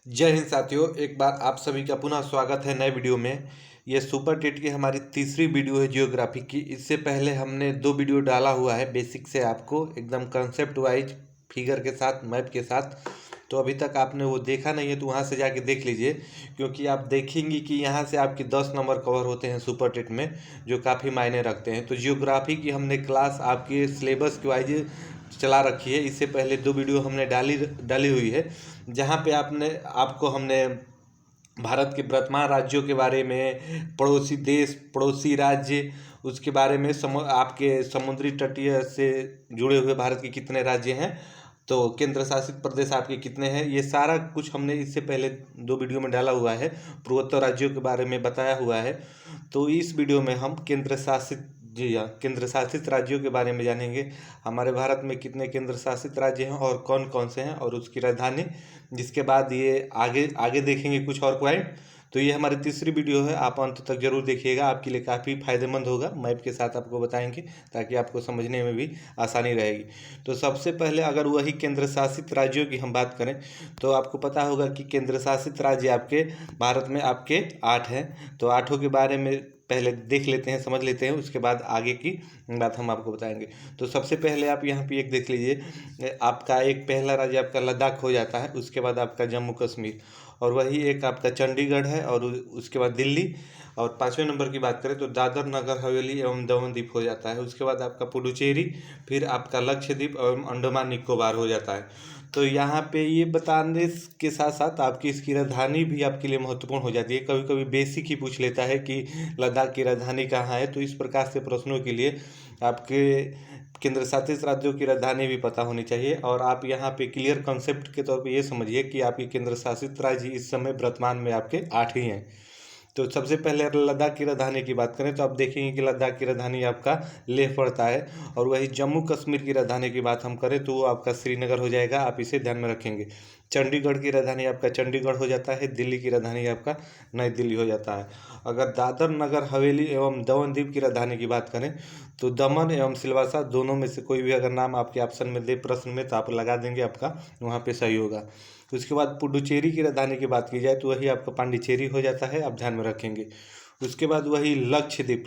जय हिंद साथियों, एक बार आप सभी का पुनः स्वागत है नए वीडियो में। ये सुपर टेट की हमारी तीसरी वीडियो है जियोग्राफी की। इससे पहले हमने 2 वीडियो डाला हुआ है बेसिक से, आपको एकदम कंसेप्ट वाइज फिगर के साथ, मैप के साथ। तो अभी तक आपने वो देखा नहीं है तो वहाँ से जाके देख लीजिए, क्योंकि आप देखेंगे कि यहाँ से आपके 10 नंबर कवर होते हैं सुपर टेट में, जो काफ़ी मायने रखते हैं। तो जियोग्राफी की हमने क्लास आपके सिलेबस के वाइज चला रखी है। इससे पहले 2 वीडियो हमने डाली हुई है, जहाँ पे आपको हमने भारत के वर्तमान राज्यों के बारे में, पड़ोसी देश, पड़ोसी राज्य, उसके बारे में आपके समुद्री तटीय से जुड़े हुए भारत के कितने राज्य हैं, तो केंद्र शासित प्रदेश आपके कितने हैं, ये सारा कुछ हमने इससे पहले 2 वीडियो में डाला हुआ है। पूर्वोत्तर राज्यों के बारे में बताया हुआ है। तो इस वीडियो में हम केंद्र शासित राज्यों के बारे में जानेंगे। हमारे भारत में कितने केंद्र शासित राज्य हैं और कौन कौन से हैं, और उसकी राजधानी। जिसके बाद ये आगे आगे देखेंगे कुछ और पॉइंट। तो ये हमारी तीसरी वीडियो है, आप अंत तक जरूर देखिएगा, आपके लिए काफ़ी फायदेमंद होगा। मैप के साथ आपको बताएंगे ताकि आपको समझने में भी आसानी रहेगी। तो सबसे पहले अगर वही केंद्र शासित राज्यों की हम बात करें, तो आपको पता होगा कि केंद्र शासित राज्य आपके भारत में आपके 8 हैं। तो 8 के बारे में पहले देख लेते हैं, समझ लेते हैं, उसके बाद आगे की बात हम आपको बताएंगे। तो सबसे पहले आप यहाँ पे एक देख लीजिए, आपका एक पहला राज्य आपका लद्दाख हो जाता है, उसके बाद आपका जम्मू कश्मीर, और वही एक आपका चंडीगढ़ है, और उसके बाद दिल्ली। और 5वें नंबर की बात करें तो दादर नगर हवेली एवं दमन द्वीप हो जाता है। उसके बाद आपका पुडुचेरी, फिर आपका लक्षद्वीप एवं अंडमान निकोबार हो जाता है। तो यहाँ पे ये बताने के साथ साथ आपकी इसकी राजधानी भी आपके लिए महत्वपूर्ण हो जाती है। कभी कभी बेसिक ही पूछ लेता है कि लद्दाख की राजधानी कहाँ है। तो इस प्रकार से प्रश्नों के लिए आपके केंद्र शासित राज्यों की राजधानी भी पता होनी चाहिए। और आप यहाँ पे क्लियर कंसेप्ट के तौर पे ये समझिए कि आपके केंद्र शासित राज्य इस समय वर्तमान में आपके 8 ही हैं। तो सबसे पहले लद्दाख की राजधानी की बात करें तो आप देखेंगे कि लद्दाख की राजधानी आपका लेह पड़ता है। और वही जम्मू कश्मीर की राजधानी की बात हम करें तो वो आपका श्रीनगर हो जाएगा, आप इसे ध्यान में रखेंगे। चंडीगढ़ की राजधानी आपका चंडीगढ़ हो जाता है। दिल्ली की राजधानी आपका नई दिल्ली हो जाता है। अगर दादर नगर हवेली एवं दमन द्वीप की राजधानी की बात करें तो दमन एवं सिलवासा दोनों में से कोई भी अगर नाम आपके ऑप्शन में दे प्रश्न में तो आप लगा देंगे, आपका वहाँ पे सही होगा। उसके बाद पुडुचेरी की राजधानी की बात की जाए तो वही आपका पांडिचेरी हो जाता है, आप ध्यान में रखेंगे। उसके बाद वही लक्षद्वीप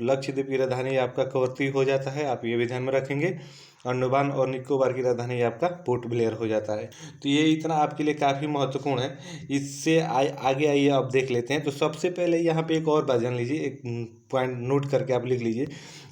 की राजधानी आपका कवरत्ती हो जाता है, आप ये भी ध्यान में रखेंगे। अंडमान और निकोबार की राजधानी आपका पोर्ट ब्लेयर हो जाता है। तो ये इतना आपके लिए काफ़ी महत्वपूर्ण है। इससे आगे आइए आप देख लेते हैं। तो सबसे पहले यहाँ पे एक और बात जान लीजिए, एक पॉइंट नोट करके आप लिख लीजिए।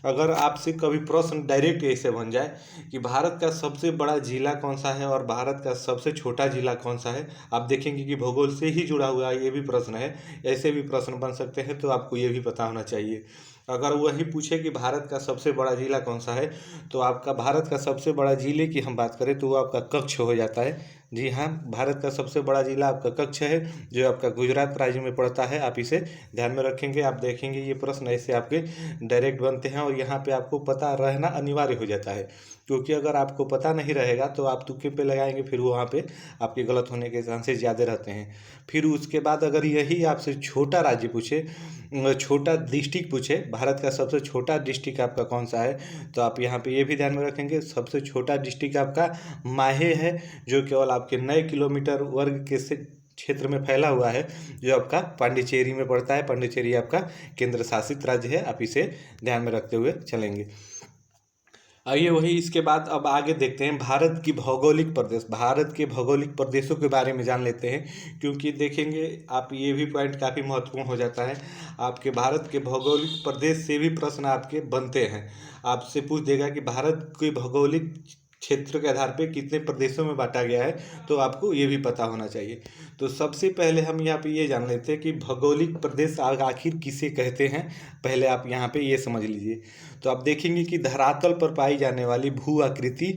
अगर आपसे कभी प्रश्न डायरेक्ट ऐसे बन जाए कि भारत का सबसे बड़ा जिला कौन सा है और भारत का सबसे छोटा जिला कौन सा है, आप देखेंगे कि भूगोल से ही जुड़ा हुआ ये भी प्रश्न है। ऐसे भी प्रश्न बन सकते हैं, तो आपको ये भी पता होना चाहिए। अगर वही पूछे कि भारत का सबसे बड़ा जिला कौन सा है, तो आपका भारत का सबसे बड़ा जिले की हम बात करें तो वो आपका कच्छ हो जाता है। जी हाँ, भारत का सबसे बड़ा जिला आपका कच्छ है, जो आपका गुजरात राज्य में पड़ता है, आप इसे ध्यान में रखेंगे। आप देखेंगे ये प्रश्न ऐसे आपके डायरेक्ट बनते हैं, और यहाँ पे आपको पता रहना अनिवार्य हो जाता है। क्योंकि अगर आपको पता नहीं रहेगा तो आप तुक्के पे लगाएंगे, फिर वहाँ पे आपके गलत होने के चांसेस ज़्यादा रहते हैं। फिर उसके बाद अगर यही आपसे छोटा राज्य पूछे, छोटा डिस्ट्रिक्ट पूछे, भारत का सबसे छोटा डिस्ट्रिक्ट आपका कौन सा है, तो आप यहाँ पे ये भी ध्यान में रखेंगे सबसे छोटा डिस्ट्रिक्ट आपका माहे है, जो केवल आपके 9 किलोमीटर वर्ग के से क्षेत्र में फैला हुआ है, जो आपका पांडिचेरी में पड़ता है। पांडिचेरी आपका केंद्र शासित राज्य है, आप इसे ध्यान में रखते हुए चलेंगे। आइए वही इसके बाद अब आगे देखते हैं भारत के भौगोलिक प्रदेशों के बारे में जान लेते हैं। क्योंकि देखेंगे आप, ये भी पॉइंट काफ़ी महत्वपूर्ण हो जाता है। आपके भारत के भौगोलिक प्रदेश से भी प्रश्न आपके बनते हैं। आपसे पूछ देगा कि भारत के भौगोलिक क्षेत्र के आधार पे कितने प्रदेशों में बांटा गया है, तो आपको ये भी पता होना चाहिए। तो सबसे पहले हम यहाँ पे ये जान लेते हैं कि भौगोलिक प्रदेश आखिर किसे कहते हैं। पहले आप यहाँ पे ये समझ लीजिए। तो आप देखेंगे कि धरातल पर पाई जाने वाली भू आकृति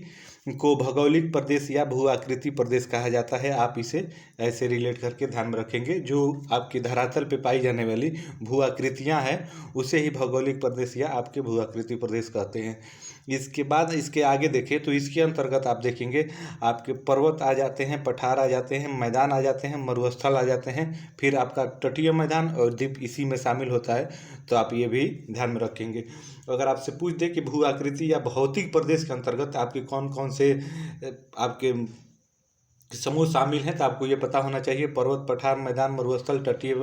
को भौगोलिक प्रदेश या भू आकृति प्रदेश कहा जाता है। आप इसे ऐसे रिलेट करके ध्यान में रखेंगे। जो आपकी धरातल पे पाई जाने वाली भू आकृतियाँ हैं, उसे ही भौगोलिक प्रदेश या आपके भू आकृति प्रदेश कहते हैं। इसके बाद इसके आगे देखें तो इसके अंतर्गत आप देखेंगे आपके पर्वत आ जाते हैं, पठार आ जाते हैं, मैदान आ जाते हैं, मरुस्थल आ जाते हैं, फिर आपका तटीय मैदान और द्वीप इसी में शामिल होता है। तो आप ये भी ध्यान में रखेंगे। अगर आपसे पूछ दे कि भू आकृति या भौतिक प्रदेश के अंतर्गत आपके कौन कौन से आपके समूह शामिल हैं, तो आपको ये पता होना चाहिए पर्वत, पठार, मैदान, मरुस्थल, तटीय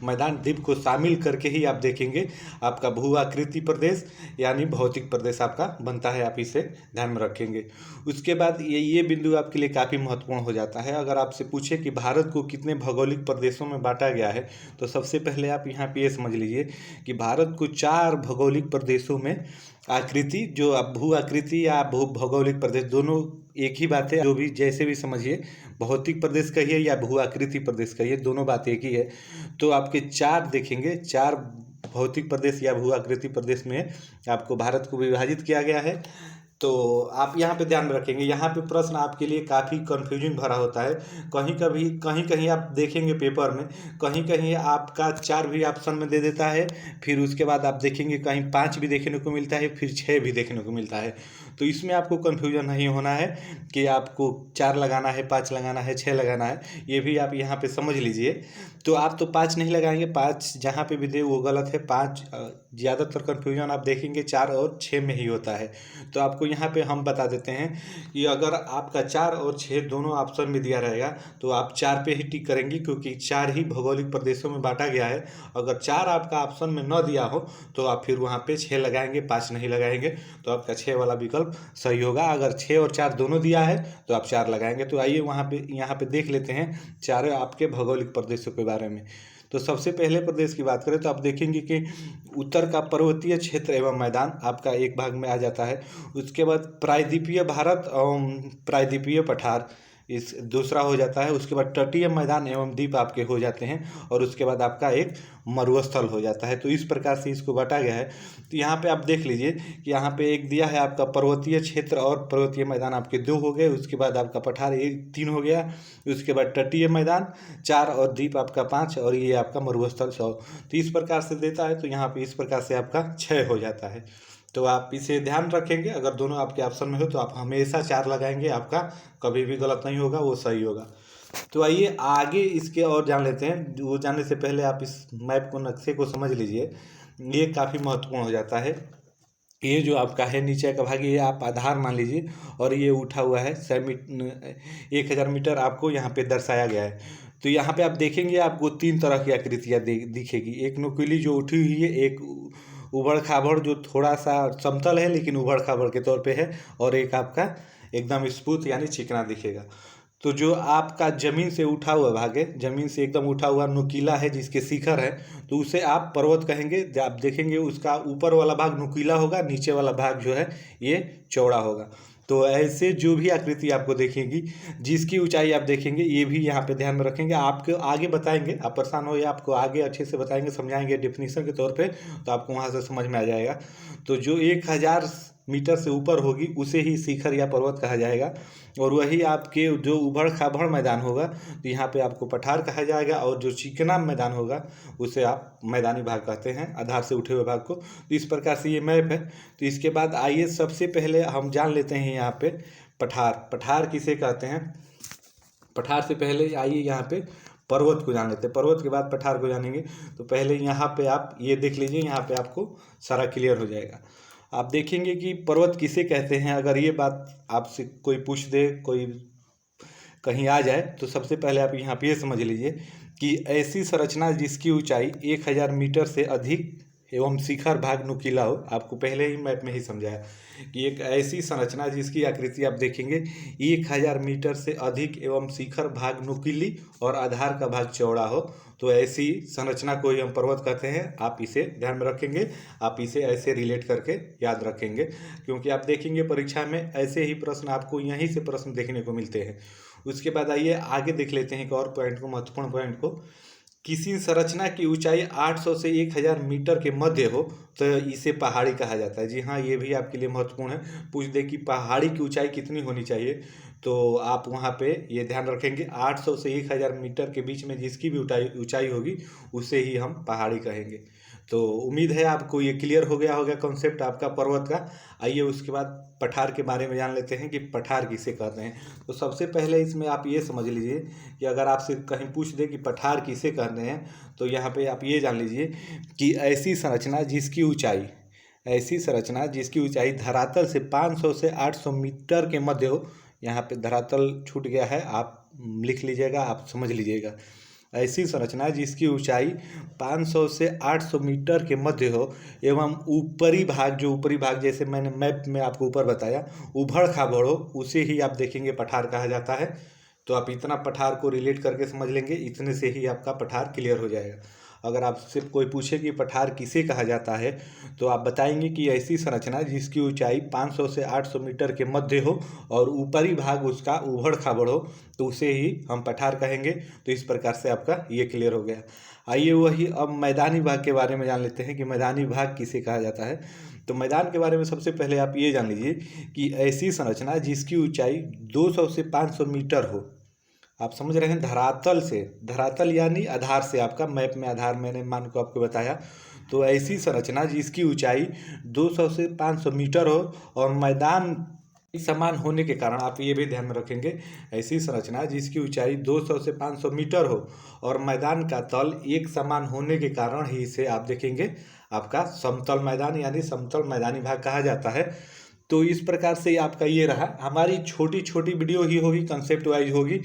मैदान, द्वीप को शामिल करके ही आप देखेंगे आपका भू आकृति प्रदेश यानी भौतिक प्रदेश आपका बनता है। आप इसे ध्यान में रखेंगे। उसके बाद ये बिंदु आपके लिए काफ़ी महत्वपूर्ण हो जाता है। अगर आपसे पूछे कि भारत को कितने भौगोलिक प्रदेशों में बांटा गया है, तो सबसे पहले आप यहाँ पे ये समझ लीजिए कि भारत को 4 भौगोलिक प्रदेशों में आकृति, जो आप भू आकृति या भू भौगोलिक प्रदेश दोनों एक ही बात है। जो भी जैसे भी समझिए, भौतिक प्रदेश कहिए या भू आकृति प्रदेश कहिए, दोनों बात एक ही है। तो आपके 4 देखेंगे, 4 भौतिक प्रदेश या भू आकृति प्रदेश में आपको भारत को विभाजित किया गया है। तो आप यहाँ पे ध्यान में रखेंगे। यहाँ पे प्रश्न आपके लिए काफ़ी कन्फ्यूजिंग भरा होता है। कहीं कहीं आप देखेंगे पेपर में, कहीं कहीं आपका 4 भी ऑप्शन में दे देता है, फिर उसके बाद आप देखेंगे कहीं 5 भी देखने को मिलता है, फिर 6 भी देखने को मिलता है। तो इसमें आपको कन्फ्यूजन नहीं होना है कि आपको 4 लगाना है, 5 लगाना है, 6 लगाना है, ये भी आप यहाँ पे समझ लीजिए। तो आप तो 5 नहीं लगाएंगे, 5 जहाँ पे भी दे वो गलत है। 5 ज़्यादातर कन्फ्यूजन आप देखेंगे 4 और 6 में ही होता है। तो आपको यहाँ पे हम बता देते हैं कि अगर आपका 4 और 6 दोनों ऑप्शन में दिया रहेगा तो आप 4 पे ही टिक करेंगे, क्योंकि 4 ही भौगोलिक प्रदेशों में बांटा गया है। अगर 4 आपका ऑप्शन में न दिया हो तो आप फिर वहाँ पे 6 लगाएंगे, 5 नहीं लगाएंगे, तो आपका 6 वाला विकल्प सही होगा। अगर 6 और 4 दोनों दिया है तो आप 4 लगाएंगे। तो आइए यहाँ पे देख लेते हैं 4 आपके भौगोलिक प्रदेशों के बारे में। तो सबसे पहले प्रदेश की बात करें तो आप देखेंगे कि उत्तर का पर्वतीय क्षेत्र एवं मैदान आपका एक भाग में आ जाता है। उसके बाद प्रायद्वीपीय भारत एवं प्रायद्वीपीय पठार इस दूसरा हो जाता है। उसके बाद तटीय मैदान एवं द्वीप आपके हो जाते हैं, और उसके बाद आपका एक मरुस्थल हो जाता है। तो इस प्रकार से इसको बांटा गया है। तो यहाँ पे आप देख लीजिए कि यहाँ पे एक दिया है आपका पर्वतीय क्षेत्र और पर्वतीय मैदान आपके 2 हो गए। उसके बाद आपका पठार 3 हो गया। उसके बाद तटीय मैदान 4 और द्वीप आपका 5, और ये आपका मरुस्थल 100। तो इस प्रकार से देता है। तो यहाँ पे इस प्रकार से आपका 6 हो जाता है। तो आप इसे ध्यान रखेंगे। अगर दोनों आपके ऑप्शन में हो तो आप हमेशा 4 लगाएंगे, आपका कभी भी गलत नहीं होगा, वो सही होगा। तो आइए आगे इसके और जान लेते हैं। वो जानने से पहले आप इस मैप को, नक्शे को समझ लीजिए। ये काफ़ी महत्वपूर्ण हो जाता है। ये जो आपका है नीचे का भाग, ये आप आधार मान लीजिए, और ये उठा हुआ है 1000 मीटर आपको यहाँ पे दर्शाया गया है। तो यहाँ पे आप देखेंगे आपको 3 तरह की आकृतियाँ दिखेगी। एक नुकीली जो उठी हुई है, एक उबड़ खाबड़ जो थोड़ा सा समतल है लेकिन उबड़ खाबड़ के तौर पे है, और एक आपका एकदम स्मूथ यानी चिकना दिखेगा। तो जो आपका ज़मीन से उठा हुआ भाग है, ज़मीन से एकदम उठा हुआ नुकीला है, जिसके शिखर है, तो उसे आप पर्वत कहेंगे। आप देखेंगे उसका ऊपर वाला भाग नुकीला होगा, नीचे वाला भाग जो है ये चौड़ा होगा। तो ऐसे जो भी आकृति आपको देखेंगी, जिसकी ऊंचाई आप देखेंगे, ये भी यहाँ पे ध्यान में रखेंगे। आपको आगे बताएंगे, आप परेशान हो या आपको आगे अच्छे से बताएंगे, समझाएंगे डेफिनेशन के तौर पे, तो आपको वहाँ से समझ में आ जाएगा। तो जो 1000 मीटर से ऊपर होगी उसे ही शिखर या पर्वत कहा जाएगा। और वही आपके जो उबड़ खाबड़ मैदान होगा तो यहाँ पे आपको पठार कहा जाएगा, और जो चिकना मैदान होगा उसे आप मैदानी भाग कहते हैं, आधार से उठे हुए भाग को। तो इस प्रकार से ये मैप है। तो इसके बाद आइए सबसे पहले हम जान लेते हैं यहाँ पे पठार। पठार किसे कहते हैं? पठार से पहले आइए यहाँ पे पर्वत को जान लेते हैं, पर्वत के बाद पठार को जानेंगे। तो पहले यहाँ पे आप ये देख लीजिए, यहाँ पे आपको सारा क्लियर हो जाएगा। आप देखेंगे कि पर्वत किसे कहते हैं। अगर ये बात आपसे कोई पूछ दे, कोई कहीं आ जाए, तो सबसे पहले आप यहाँ पे ये समझ लीजिए कि ऐसी संरचना जिसकी ऊंचाई 1000 मीटर से अधिक एवं शिखर भाग नुकीला हो। आपको पहले ही मैप में ही समझाया कि एक ऐसी संरचना जिसकी आकृति आप देखेंगे 1000 मीटर से अधिक एवं शिखर भाग नुकीली और आधार का भाग चौड़ा हो, तो ऐसी संरचना को ही हम पर्वत कहते हैं। आप इसे ध्यान में रखेंगे, आप इसे ऐसे रिलेट करके याद रखेंगे, क्योंकि आप देखेंगे परीक्षा में ऐसे ही प्रश्न आपको यहीं से प्रश्न देखने को मिलते हैं। उसके बाद आइए आगे देख लेते हैं एक और पॉइंट को, महत्वपूर्ण पॉइंट को। किसी संरचना की ऊंचाई 800 से 1000 मीटर के मध्य हो तो इसे पहाड़ी कहा जाता है। जी हाँ, ये भी आपके लिए महत्वपूर्ण है। पूछ दे कि पहाड़ी की ऊंचाई कितनी होनी चाहिए, तो आप वहाँ पे ये ध्यान रखेंगे 800 से 1000 मीटर के बीच में जिसकी भी ऊंचाई होगी उसे ही हम पहाड़ी कहेंगे। तो उम्मीद है आपको ये क्लियर हो गया होगा कॉन्सेप्ट आपका पर्वत का। आइए उसके बाद पठार के बारे में जान लेते हैं कि पठार किसे कहते हैं। तो सबसे पहले इसमें आप ये समझ लीजिए कि अगर आपसे कहीं पूछ दे कि पठार किसे कहते हैं, तो यहाँ पे आप ये जान लीजिए कि ऐसी संरचना जिसकी ऊंचाई धरातल से 500 से 800 मीटर के मध्य हो, यहाँ पे धरातल छूट गया है, आप लिख लीजिएगा, आप समझ लीजिएगा। ऐसी संरचना जिसकी ऊंचाई 500 से 800 मीटर के मध्य हो एवं ऊपरी भाग, जो ऊपरी भाग जैसे मैंने मैप में आपको ऊपर बताया उभड़ खाबड़ हो, उसे ही आप देखेंगे पठार कहा जाता है। तो आप इतना पठार को रिलेट करके समझ लेंगे, इतने से ही आपका पठार क्लियर हो जाएगा। अगर आपसे कोई पूछे कि पठार किसे कहा जाता है तो आप बताएंगे कि ऐसी संरचना जिसकी ऊंचाई 500 से 800 मीटर के मध्य हो और ऊपरी भाग उसका उभड़ खाबड़ हो, तो उसे ही हम पठार कहेंगे। तो इस प्रकार से आपका ये क्लियर हो गया। आइए वही अब मैदानी भाग के बारे में जान लेते हैं कि मैदानी भाग किसे कहा जाता है। तो मैदान के बारे में सबसे पहले आप ये जान लीजिए कि ऐसी संरचना जिसकी ऊंचाई 200 से 500 मीटर हो। आप समझ रहे हैं, धरातल से, धरातल यानी आधार से, आपका मैप में आधार मैंने मान को आपको बताया। तो ऐसी संरचना जिसकी ऊंचाई 200 से 500 मीटर हो और मैदान समान होने के कारण, आप ये भी ध्यान में रखेंगे, ऐसी संरचना जिसकी ऊंचाई 200 से 500 मीटर हो और मैदान का तल एक समान होने के कारण ही इसे आप देखेंगे आपका समतल मैदान यानी समतल मैदानी भाग कहा जाता है। तो इस प्रकार से आपका ये रहा। हमारी छोटी छोटी वीडियो ही होगी, कंसेप्ट वाइज होगी,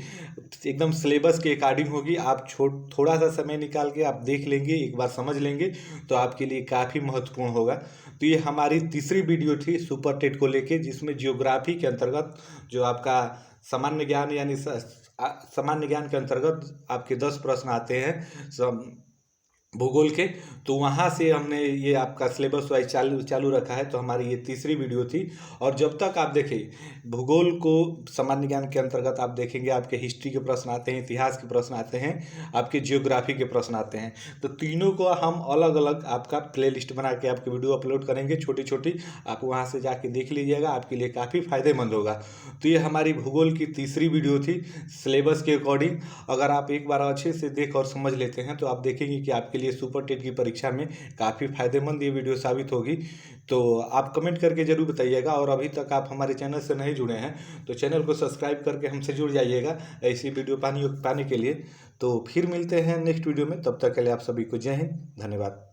एकदम सिलेबस के अकॉर्डिंग होगी। आप थोड़ा सा समय निकाल के आप देख लेंगे, एक बार समझ लेंगे तो आपके लिए काफ़ी महत्वपूर्ण होगा। तो ये हमारी तीसरी वीडियो थी सुपर टेट को लेके, जिसमें जियोग्राफी के अंतर्गत जो आपका सामान्य ज्ञान यानी सामान्य ज्ञान के अंतर्गत आपके 10 प्रश्न आते हैं भूगोल के, तो वहाँ से हमने ये आपका सिलेबस वाइज चालू रखा है। तो हमारी ये तीसरी वीडियो थी। और जब तक आप देखें भूगोल को सामान्य ज्ञान के अंतर्गत आप देखेंगे, आपके हिस्ट्री के प्रश्न आते हैं, इतिहास के प्रश्न आते हैं, आपके जियोग्राफी के प्रश्न आते हैं। तो तीनों को हम अलग अलग आपका प्लेलिस्ट बना के आपकी वीडियो अपलोड करेंगे छोटी छोटी, आप वहाँ से जाके देख लीजिएगा, आपके लिए काफ़ी फायदेमंद होगा। तो ये हमारी भूगोल की तीसरी वीडियो थी सिलेबस के अकॉर्डिंग। अगर आप एक बार अच्छे से देख और समझ लेते हैं तो आप देखेंगे कि आपके लिए सुपर टेट की परीक्षा में काफ़ी फायदेमंद ये वीडियो साबित होगी। तो आप कमेंट करके जरूर बताइएगा। और अभी तक आप हमारे चैनल से नहीं जुड़े हैं तो चैनल को सब्सक्राइब करके हमसे जुड़ जाइएगा ऐसी वीडियो पाने के लिए। तो फिर मिलते हैं नेक्स्ट वीडियो में, तब तक के लिए आप सभी को जय हिंद, धन्यवाद।